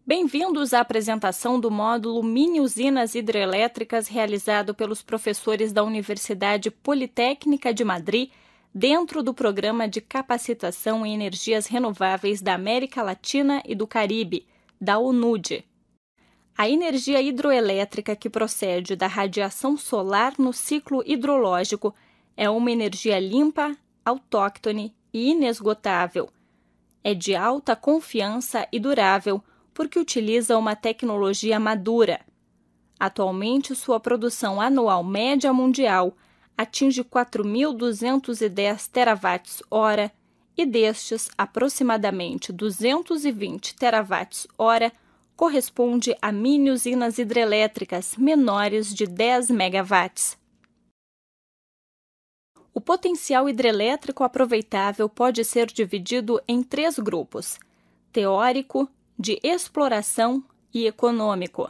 Bem-vindos à apresentação do módulo Mini Usinas Hidrelétricas realizado pelos professores da Universidade Politécnica de Madrid, dentro do Programa de Capacitação em Energias Renováveis da América Latina e do Caribe, da UNUD. A energia hidroelétrica que procede da radiação solar no ciclo hidrológico é uma energia limpa, autóctone e inesgotável. É de alta confiança e durável, porque utiliza uma tecnologia madura. Atualmente, sua produção anual média mundial atinge 4.210 terawatts-hora e destes, aproximadamente 220 terawatts-hora corresponde a mini usinas hidrelétricas menores de 10 megawatts. O potencial hidrelétrico aproveitável pode ser dividido em 3 grupos: teórico, de exploração e econômico.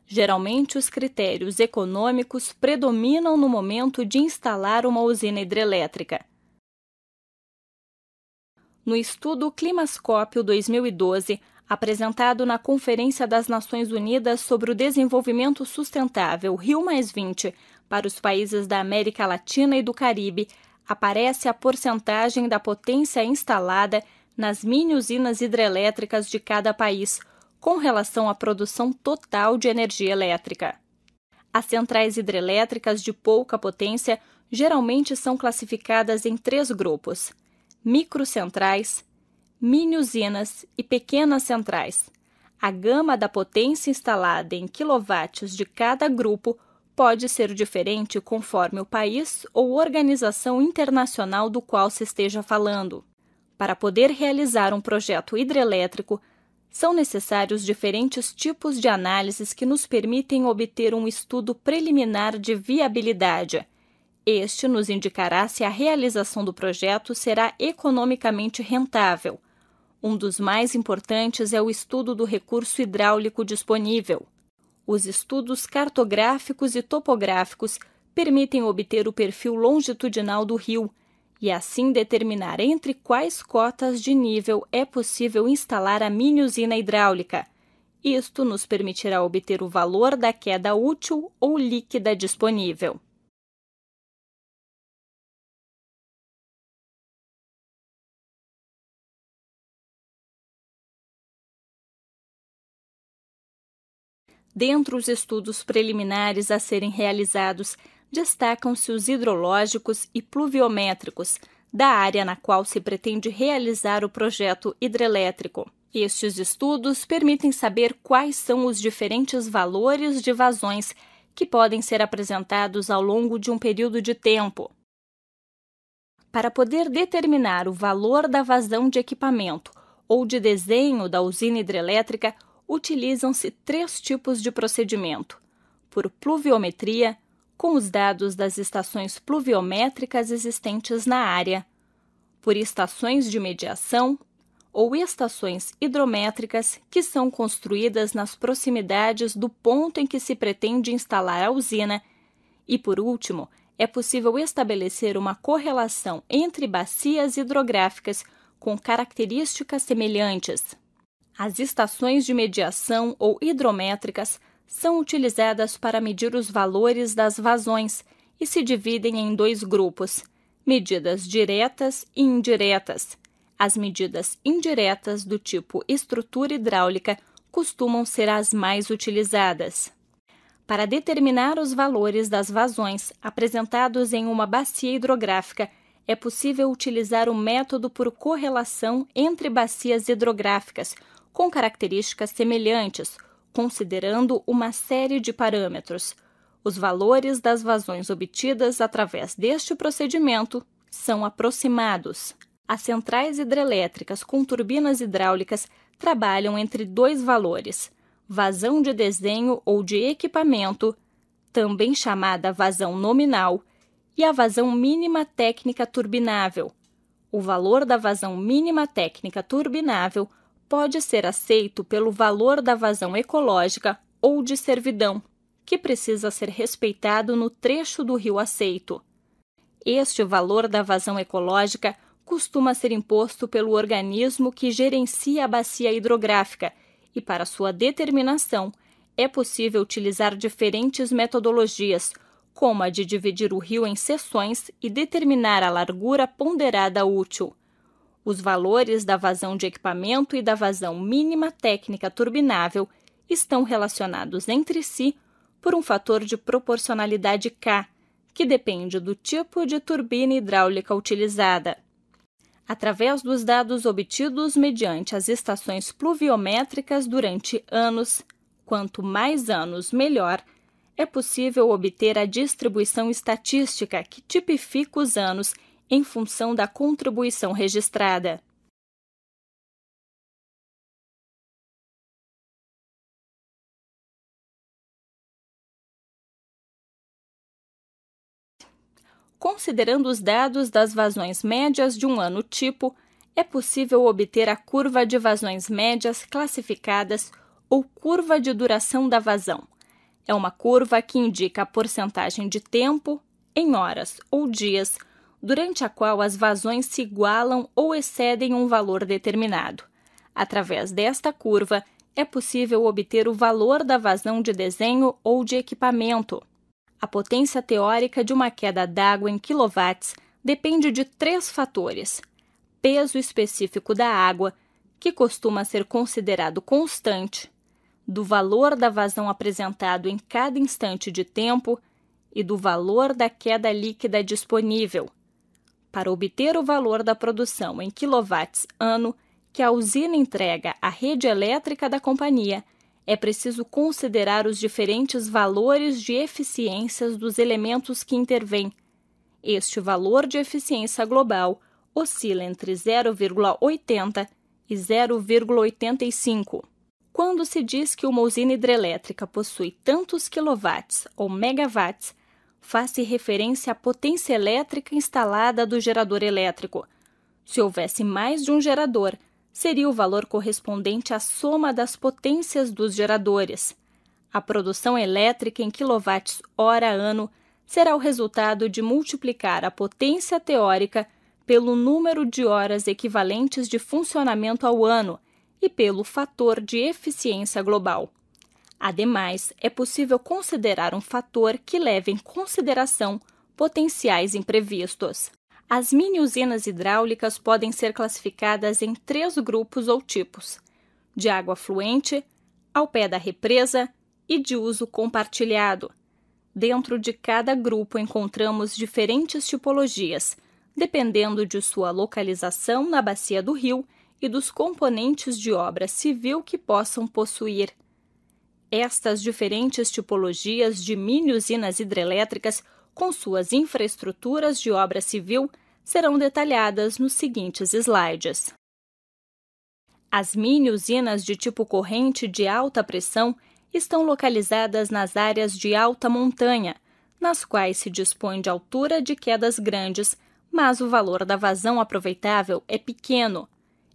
Geralmente, os critérios econômicos predominam no momento de instalar uma usina hidrelétrica. No estudo Climascópio 2012, apresentado na Conferência das Nações Unidas sobre o Desenvolvimento Sustentável Rio+20 para os países da América Latina e do Caribe, aparece a porcentagem da potência instalada nas mini usinas hidrelétricas de cada país, com relação à produção total de energia elétrica. As centrais hidrelétricas de pouca potência geralmente são classificadas em 3 grupos: microcentrais, mini usinas e pequenas centrais. A gama da potência instalada em quilowatts de cada grupo pode ser diferente conforme o país ou organização internacional do qual se esteja falando. Para poder realizar um projeto hidrelétrico, são necessários diferentes tipos de análises que nos permitem obter um estudo preliminar de viabilidade. Este nos indicará se a realização do projeto será economicamente rentável. Um dos mais importantes é o estudo do recurso hidráulico disponível. Os estudos cartográficos e topográficos permitem obter o perfil longitudinal do rio e assim determinar entre quais cotas de nível é possível instalar a mini usina hidráulica. Isto nos permitirá obter o valor da queda útil ou líquida disponível. Dentre os estudos preliminares a serem realizados, destacam-se os hidrológicos e pluviométricos, da área na qual se pretende realizar o projeto hidrelétrico. Estes estudos permitem saber quais são os diferentes valores de vazões que podem ser apresentados ao longo de um período de tempo. Para poder determinar o valor da vazão de equipamento ou de desenho da usina hidrelétrica, utilizam-se 3 tipos de procedimento: por pluviometria, com os dados das estações pluviométricas existentes na área, por estações de mediação ou estações hidrométricas que são construídas nas proximidades do ponto em que se pretende instalar a usina, e, por último, é possível estabelecer uma correlação entre bacias hidrográficas com características semelhantes. As estações de mediação ou hidrométricas são utilizadas para medir os valores das vazões e se dividem em 2 grupos: medidas diretas e indiretas. As medidas indiretas do tipo estrutura hidráulica costumam ser as mais utilizadas. Para determinar os valores das vazões apresentados em uma bacia hidrográfica, é possível utilizar o método por correlação entre bacias hidrográficas com características semelhantes, considerando uma série de parâmetros. Os valores das vazões obtidas através deste procedimento são aproximados. As centrais hidrelétricas com turbinas hidráulicas trabalham entre 2 valores: vazão de desenho ou de equipamento, também chamada vazão nominal, e a vazão mínima técnica turbinável. O valor da vazão mínima técnica turbinável pode ser aceito pelo valor da vazão ecológica ou de servidão, que precisa ser respeitado no trecho do rio aceito. Este valor da vazão ecológica costuma ser imposto pelo organismo que gerencia a bacia hidrográfica e para sua determinação é possível utilizar diferentes metodologias, como a de dividir o rio em seções e determinar a largura ponderada útil. Os valores da vazão de equipamento e da vazão mínima técnica turbinável estão relacionados entre si por um fator de proporcionalidade K, que depende do tipo de turbina hidráulica utilizada. Através dos dados obtidos mediante as estações pluviométricas durante anos, quanto mais anos melhor, é possível obter a distribuição estatística que tipifica os anos em função da contribuição registrada. Considerando os dados das vazões médias de um ano tipo, é possível obter a curva de vazões médias classificadas ou curva de duração da vazão. É uma curva que indica a porcentagem de tempo, em horas ou dias, durante a qual as vazões se igualam ou excedem um valor determinado. Através desta curva, é possível obter o valor da vazão de desenho ou de equipamento. A potência teórica de uma queda d'água em quilowatts depende de 3 fatores: peso específico da água, que costuma ser considerado constante, do valor da vazão apresentado em cada instante de tempo e do valor da queda líquida disponível. Para obter o valor da produção em quilowatts-ano que a usina entrega à rede elétrica da companhia, é preciso considerar os diferentes valores de eficiências dos elementos que intervêm. Este valor de eficiência global oscila entre 0,80 e 0,85. Quando se diz que uma usina hidrelétrica possui tantos quilowatts ou megawatts, faz-se referência à potência elétrica instalada do gerador elétrico. Se houvesse mais de um gerador, seria o valor correspondente à soma das potências dos geradores. A produção elétrica em quilowatts-hora-ano será o resultado de multiplicar a potência teórica pelo número de horas equivalentes de funcionamento ao ano e pelo fator de eficiência global. Ademais, é possível considerar um fator que leve em consideração potenciais imprevistos. As mini-usinas hidráulicas podem ser classificadas em 3 grupos ou tipos: de água fluente, ao pé da represa e de uso compartilhado. Dentro de cada grupo encontramos diferentes tipologias, dependendo de sua localização na bacia do rio e dos componentes de obra civil que possam possuir. Estas diferentes tipologias de mini-usinas hidrelétricas, com suas infraestruturas de obra civil, serão detalhadas nos seguintes slides. As mini-usinas de tipo corrente de alta pressão estão localizadas nas áreas de alta montanha, nas quais se dispõe de altura de quedas grandes, mas o valor da vazão aproveitável é pequeno.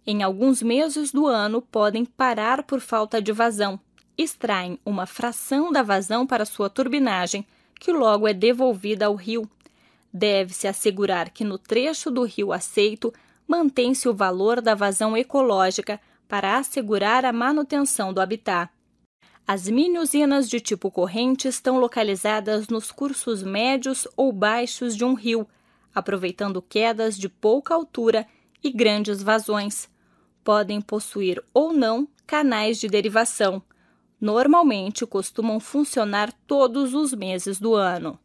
Em alguns meses do ano podem parar por falta de vazão. Extraem uma fração da vazão para sua turbinagem, que logo é devolvida ao rio. Deve-se assegurar que no trecho do rio aceito mantém-se o valor da vazão ecológica para assegurar a manutenção do habitat. As mini-usinas de tipo corrente estão localizadas nos cursos médios ou baixos de um rio, aproveitando quedas de pouca altura e grandes vazões. Podem possuir ou não canais de derivação. Normalmente costumam funcionar todos os meses do ano.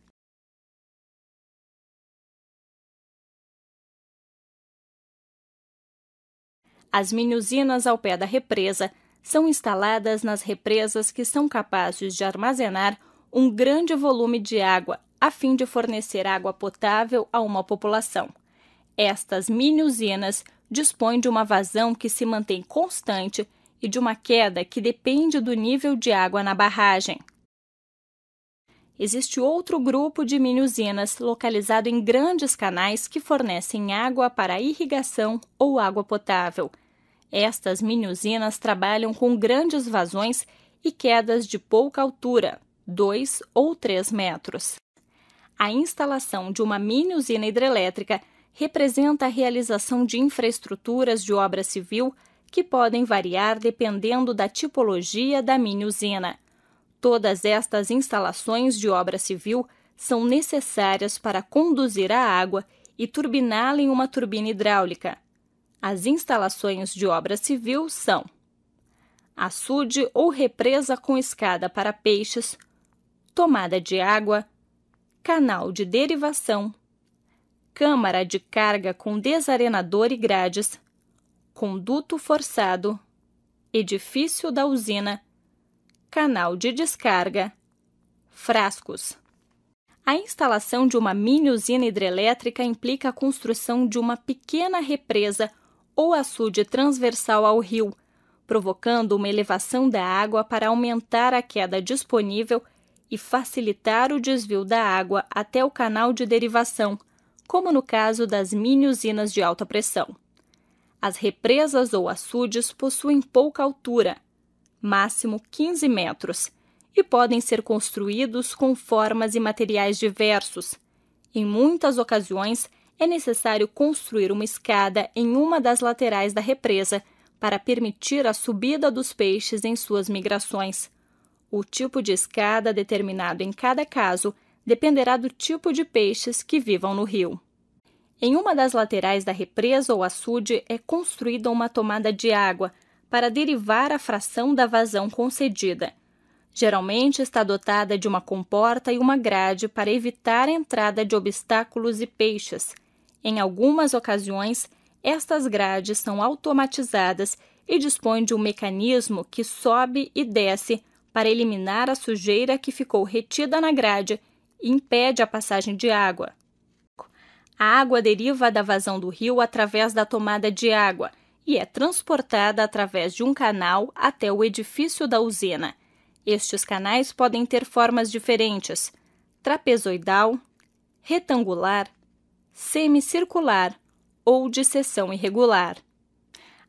As mini-usinas ao pé da represa são instaladas nas represas que são capazes de armazenar um grande volume de água, a fim de fornecer água potável a uma população. Estas mini-usinas dispõem de uma vazão que se mantém constante e de uma queda que depende do nível de água na barragem. Existe outro grupo de mini-usinas localizado em grandes canais que fornecem água para irrigação ou água potável. Estas mini-usinas trabalham com grandes vazões e quedas de pouca altura, 2 ou 3 metros. A instalação de uma mini-usina hidrelétrica representa a realização de infraestruturas de obra civil que podem variar dependendo da tipologia da mini-usina. Todas estas instalações de obra civil são necessárias para conduzir a água e turbiná-la em uma turbina hidráulica. As instalações de obra civil são açude ou represa com escada para peixes, tomada de água, canal de derivação, câmara de carga com desarenador e grades, conduto forçado, edifício da usina, canal de descarga, frascos. A instalação de uma mini-usina hidrelétrica implica a construção de uma pequena represa ou açude transversal ao rio, provocando uma elevação da água para aumentar a queda disponível e facilitar o desvio da água até o canal de derivação, como no caso das mini-usinas de alta pressão. As represas ou açudes possuem pouca altura, máximo 15 metros, e podem ser construídos com formas e materiais diversos. Em muitas ocasiões, é necessário construir uma escada em uma das laterais da represa para permitir a subida dos peixes em suas migrações. O tipo de escada determinado em cada caso dependerá do tipo de peixes que vivam no rio. Em uma das laterais da represa ou açude é construída uma tomada de água para derivar a fração da vazão concedida. Geralmente está dotada de uma comporta e uma grade para evitar a entrada de obstáculos e peixes. Em algumas ocasiões, estas grades são automatizadas e dispõem de um mecanismo que sobe e desce para eliminar a sujeira que ficou retida na grade e impede a passagem de água. A água deriva da vazão do rio através da tomada de água e é transportada através de um canal até o edifício da usina. Estes canais podem ter formas diferentes: trapezoidal, retangular, semicircular ou de seção irregular.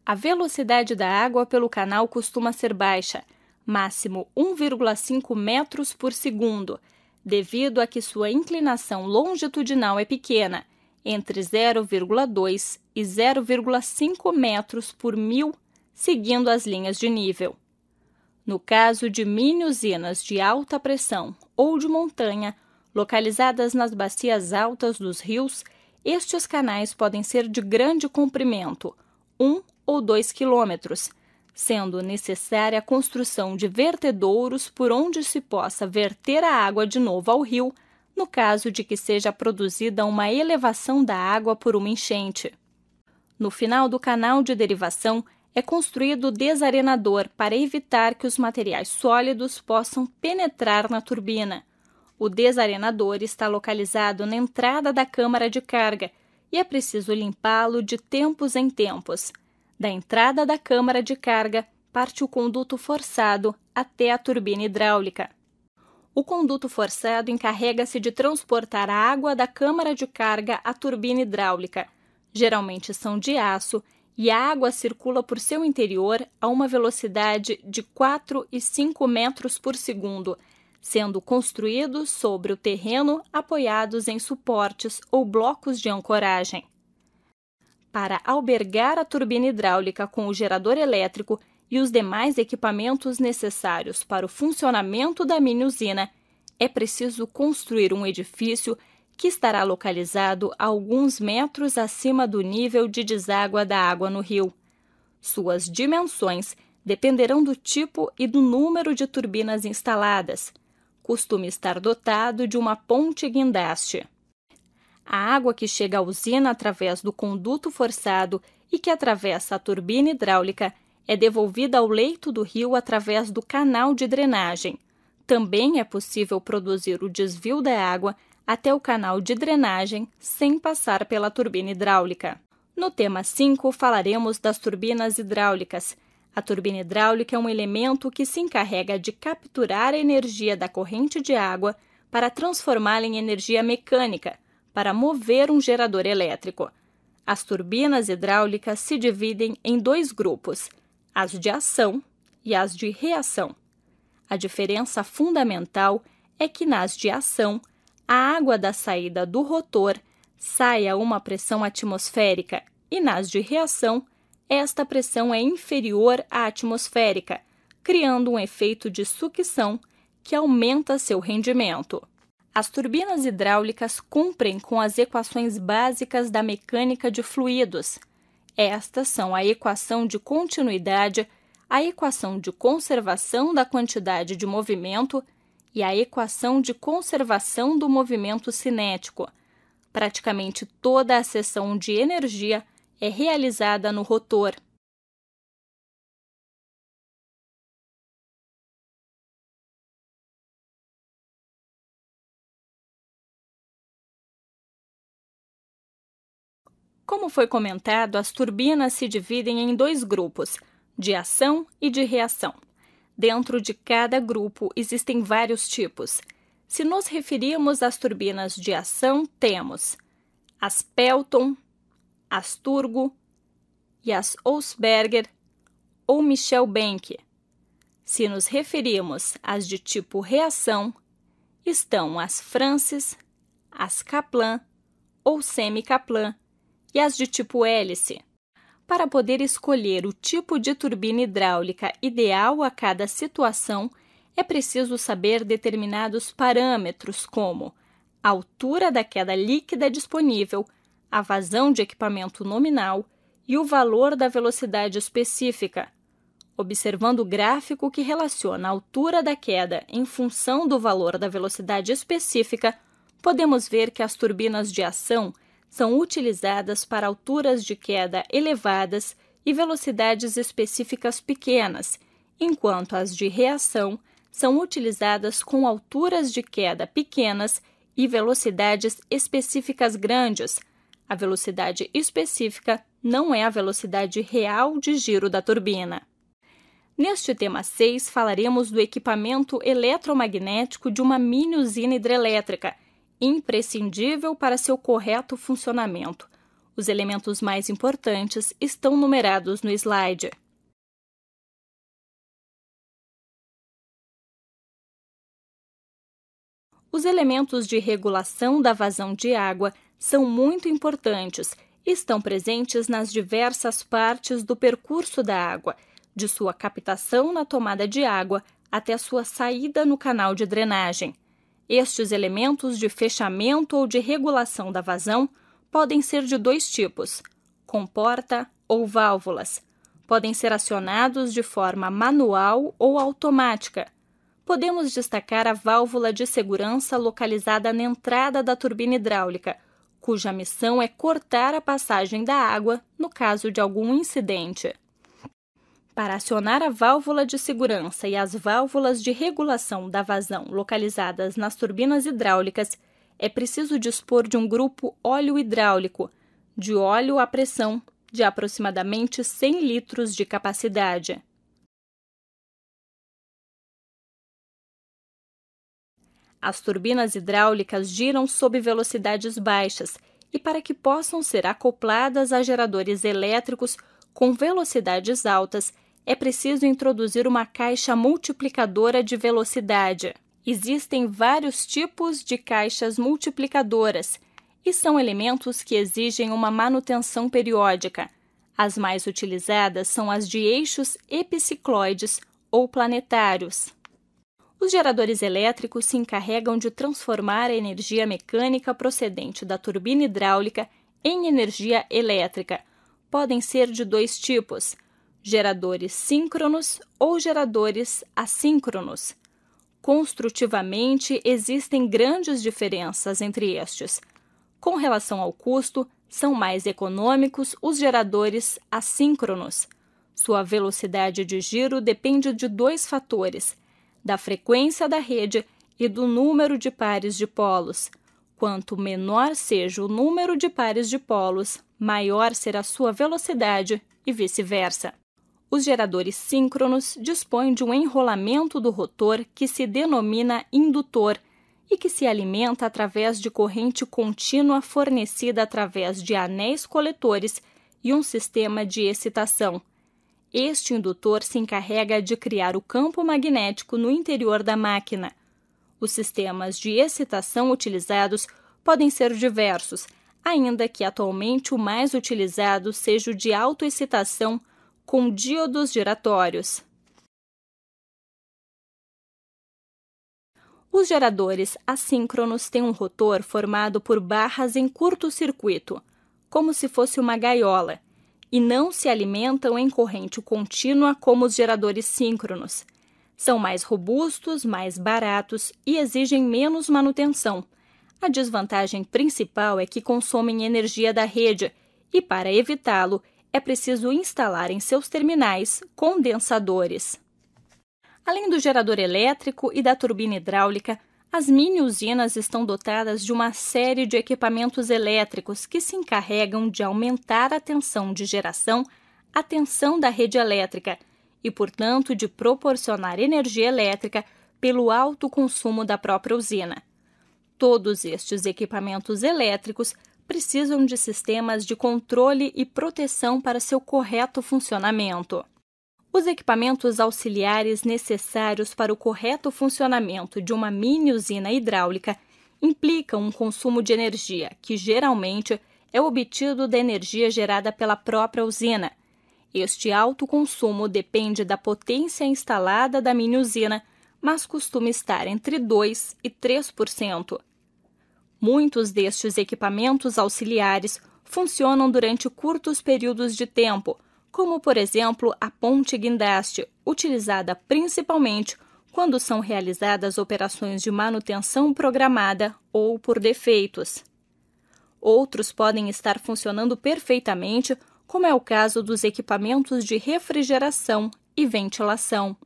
A velocidade da água pelo canal costuma ser baixa, máximo 1,5 metros por segundo, devido a que sua inclinação longitudinal é pequena, entre 0,2 e 0,5 metros por mil, seguindo as linhas de nível. No caso de mini-usinas de alta pressão ou de montanha, localizadas nas bacias altas dos rios, estes canais podem ser de grande comprimento, 1 ou 2 quilômetros, sendo necessária a construção de vertedouros por onde se possa verter a água de novo ao rio, no caso de que seja produzida uma elevação da água por uma enchente. No final do canal de derivação, é construído o desarenador para evitar que os materiais sólidos possam penetrar na turbina. O desarenador está localizado na entrada da câmara de carga e é preciso limpá-lo de tempos em tempos. Da entrada da câmara de carga parte o conduto forçado até a turbina hidráulica. O conduto forçado encarrega-se de transportar a água da câmara de carga à turbina hidráulica. Geralmente são de aço e a água circula por seu interior a uma velocidade de 4 e 5 metros por segundo, sendo construídos sobre o terreno apoiados em suportes ou blocos de ancoragem. Para albergar a turbina hidráulica com o gerador elétrico e os demais equipamentos necessários para o funcionamento da mini-usina, é preciso construir um edifício que estará localizado a alguns metros acima do nível de deságua da água no rio. Suas dimensões dependerão do tipo e do número de turbinas instaladas. Costuma estar dotado de uma ponte guindaste. A água que chega à usina através do conduto forçado e que atravessa a turbina hidráulica é devolvida ao leito do rio através do canal de drenagem. Também é possível produzir o desvio da água até o canal de drenagem sem passar pela turbina hidráulica. No tema 5, falaremos das turbinas hidráulicas. A turbina hidráulica é um elemento que se encarrega de capturar a energia da corrente de água para transformá-la em energia mecânica, para mover um gerador elétrico. As turbinas hidráulicas se dividem em dois grupos, as de ação e as de reação. A diferença fundamental é que nas de ação, a água da saída do rotor sai a uma pressão atmosférica e nas de reação, esta pressão é inferior à atmosférica, criando um efeito de sucção que aumenta seu rendimento. As turbinas hidráulicas cumprem com as equações básicas da mecânica de fluidos. Estas são a equação de continuidade, a equação de conservação da quantidade de movimento e a equação de conservação do movimento cinético. Praticamente toda a cessão de energia é realizada no rotor. Como foi comentado, as turbinas se dividem em dois grupos, de ação e de reação. Dentro de cada grupo existem vários tipos. Se nos referirmos às turbinas de ação, temos as Pelton, as Turgo e as Olsberger ou Michel Benck. Se nos referirmos às de tipo reação, estão as Francis, as Kaplan ou Semi-Kaplan e as de tipo hélice. Para poder escolher o tipo de turbina hidráulica ideal a cada situação, é preciso saber determinados parâmetros como a altura da queda líquida disponível, a vazão de equipamento nominal e o valor da velocidade específica. Observando o gráfico que relaciona a altura da queda em função do valor da velocidade específica, podemos ver que as turbinas de ação são utilizadas para alturas de queda elevadas e velocidades específicas pequenas, enquanto as de reação são utilizadas com alturas de queda pequenas e velocidades específicas grandes. A velocidade específica não é a velocidade real de giro da turbina. Neste tema 6, falaremos do equipamento eletromagnético de uma mini usina hidrelétrica, imprescindível para seu correto funcionamento. Os elementos mais importantes estão numerados no slide. Os elementos de regulação da vazão de água são muito importantes e estão presentes nas diversas partes do percurso da água, de sua captação na tomada de água até sua saída no canal de drenagem. Estes elementos de fechamento ou de regulação da vazão podem ser de dois tipos, comporta ou válvulas. Podem ser acionados de forma manual ou automática. Podemos destacar a válvula de segurança localizada na entrada da turbina hidráulica, cuja missão é cortar a passagem da água no caso de algum incidente. Para acionar a válvula de segurança e as válvulas de regulação da vazão localizadas nas turbinas hidráulicas, é preciso dispor de um grupo óleo hidráulico, de óleo à pressão, de aproximadamente 100 litros de capacidade. As turbinas hidráulicas giram sob velocidades baixas e, para que possam ser acopladas a geradores elétricos com velocidades altas, é preciso introduzir uma caixa multiplicadora de velocidade. Existem vários tipos de caixas multiplicadoras e são elementos que exigem uma manutenção periódica. As mais utilizadas são as de eixos epicicloides ou planetários. Os geradores elétricos se encarregam de transformar a energia mecânica procedente da turbina hidráulica em energia elétrica. Podem ser de dois tipos: geradores síncronos ou geradores assíncronos. Construtivamente, existem grandes diferenças entre estes. Com relação ao custo, são mais econômicos os geradores assíncronos. Sua velocidade de giro depende de dois fatores: da frequência da rede e do número de pares de polos. Quanto menor seja o número de pares de polos, maior será sua velocidade e vice-versa. Os geradores síncronos dispõem de um enrolamento do rotor que se denomina indutor e que se alimenta através de corrente contínua fornecida através de anéis coletores e um sistema de excitação. Este indutor se encarrega de criar o campo magnético no interior da máquina. Os sistemas de excitação utilizados podem ser diversos, ainda que atualmente o mais utilizado seja o de autoexcitação com díodos giratórios. Os geradores assíncronos têm um rotor formado por barras em curto-circuito, como se fosse uma gaiola, e não se alimentam em corrente contínua como os geradores síncronos. São mais robustos, mais baratos e exigem menos manutenção. A desvantagem principal é que consomem energia da rede e, para evitá-lo, é preciso instalar em seus terminais condensadores. Além do gerador elétrico e da turbina hidráulica, as mini-usinas estão dotadas de uma série de equipamentos elétricos que se encarregam de aumentar a tensão de geração, a tensão da rede elétrica e, portanto, de proporcionar energia elétrica pelo alto consumo da própria usina. Todos estes equipamentos elétricos precisam de sistemas de controle e proteção para seu correto funcionamento. Os equipamentos auxiliares necessários para o correto funcionamento de uma mini-usina hidráulica implicam um consumo de energia que, geralmente, é obtido da energia gerada pela própria usina. Este alto consumo depende da potência instalada da mini-usina, mas costuma estar entre 2% e 3%. Muitos destes equipamentos auxiliares funcionam durante curtos períodos de tempo, como, por exemplo, a ponte guindaste, utilizada principalmente quando são realizadas operações de manutenção programada ou por defeitos. Outros podem estar funcionando perfeitamente, como é o caso dos equipamentos de refrigeração e ventilação.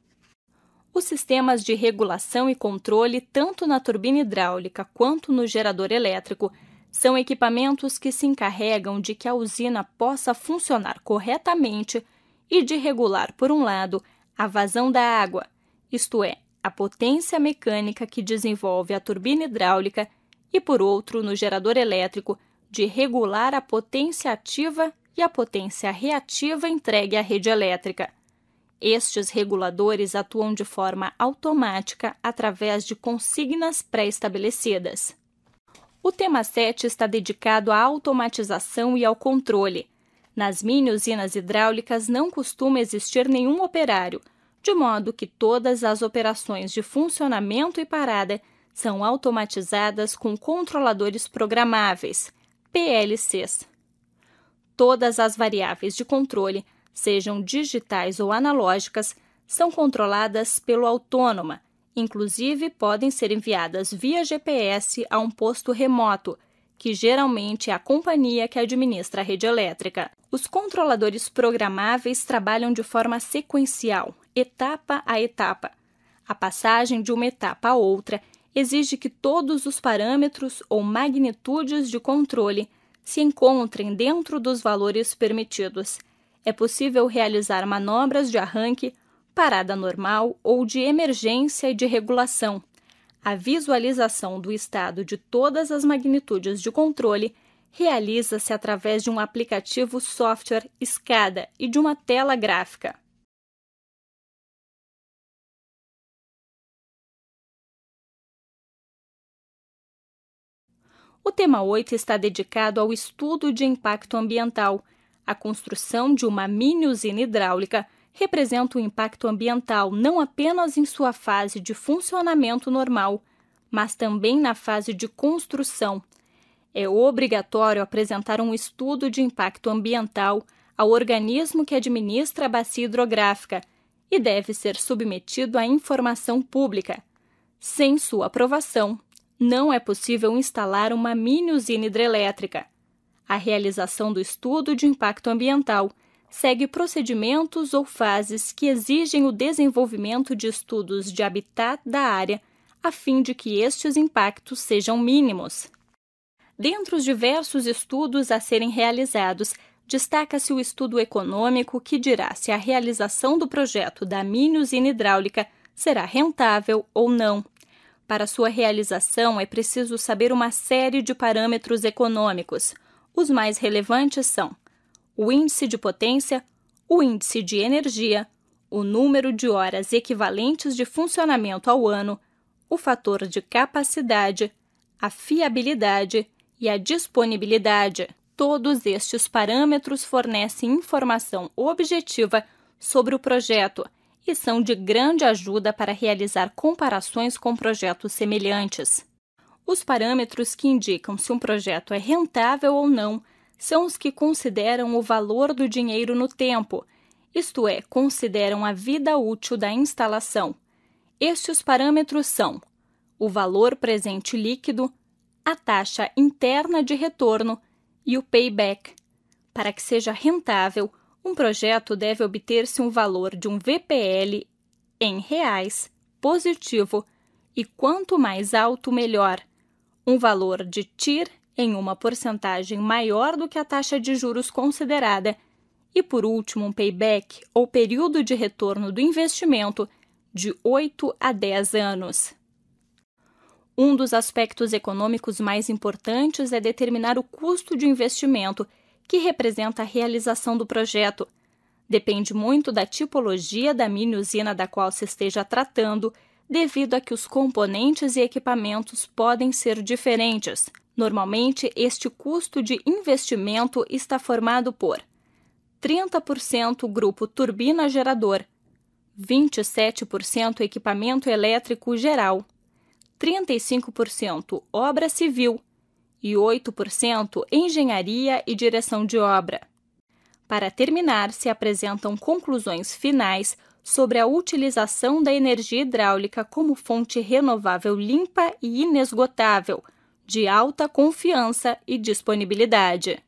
Os sistemas de regulação e controle, tanto na turbina hidráulica quanto no gerador elétrico, são equipamentos que se encarregam de que a usina possa funcionar corretamente e de regular, por um lado, a vazão da água, isto é, a potência mecânica que desenvolve a turbina hidráulica, e, por outro, no gerador elétrico, de regular a potência ativa e a potência reativa entregue à rede elétrica. Estes reguladores atuam de forma automática através de consignas pré-estabelecidas. O tema 7 está dedicado à automatização e ao controle. Nas mini-usinas hidráulicas não costuma existir nenhum operário, de modo que todas as operações de funcionamento e parada são automatizadas com controladores programáveis, PLCs. Todas as variáveis de controle, sejam digitais ou analógicas, são controladas pelo autônoma. Inclusive, podem ser enviadas via GPS a um posto remoto, que geralmente é a companhia que administra a rede elétrica. Os controladores programáveis trabalham de forma sequencial, etapa a etapa. A passagem de uma etapa a outra exige que todos os parâmetros ou magnitudes de controle se encontrem dentro dos valores permitidos. É possível realizar manobras de arranque, parada normal ou de emergência e de regulação. A visualização do estado de todas as magnitudes de controle realiza-se através de um aplicativo software SCADA e de uma tela gráfica. O tema 8 está dedicado ao estudo de impacto ambiental. A construção de uma mini-usina hidráulica representa um impacto ambiental não apenas em sua fase de funcionamento normal, mas também na fase de construção. É obrigatório apresentar um estudo de impacto ambiental ao organismo que administra a bacia hidrográfica e deve ser submetido à informação pública. Sem sua aprovação, não é possível instalar uma mini-usina hidrelétrica. A realização do estudo de impacto ambiental segue procedimentos ou fases que exigem o desenvolvimento de estudos de habitat da área, a fim de que estes impactos sejam mínimos. Dentre os diversos estudos a serem realizados, destaca-se o estudo econômico que dirá se a realização do projeto da mini-usina hidráulica será rentável ou não. Para sua realização, é preciso saber uma série de parâmetros econômicos. Os mais relevantes são o índice de potência, o índice de energia, o número de horas equivalentes de funcionamento ao ano, o fator de capacidade, a fiabilidade e a disponibilidade. Todos estes parâmetros fornecem informação objetiva sobre o projeto e são de grande ajuda para realizar comparações com projetos semelhantes. Os parâmetros que indicam se um projeto é rentável ou não são os que consideram o valor do dinheiro no tempo, isto é, consideram a vida útil da instalação. Estes parâmetros são o valor presente líquido, a taxa interna de retorno e o payback. Para que seja rentável, um projeto deve obter-se um valor de um VPL em reais positivo e quanto mais alto, melhor. Um valor de TIR em uma porcentagem maior do que a taxa de juros considerada e, por último, um payback ou período de retorno do investimento de 8 a 10 anos. Um dos aspectos econômicos mais importantes é determinar o custo de investimento, que representa a realização do projeto. Depende muito da tipologia da mini-usina da qual se esteja tratando, devido a que os componentes e equipamentos podem ser diferentes. Normalmente, este custo de investimento está formado por 30% grupo turbina gerador, 27% equipamento elétrico geral, 35% obra civil e 8% engenharia e direção de obra. Para terminar, se apresentam conclusões finais sobre a utilização da energia hidráulica como fonte renovável limpa e inesgotável, de alta confiança e disponibilidade.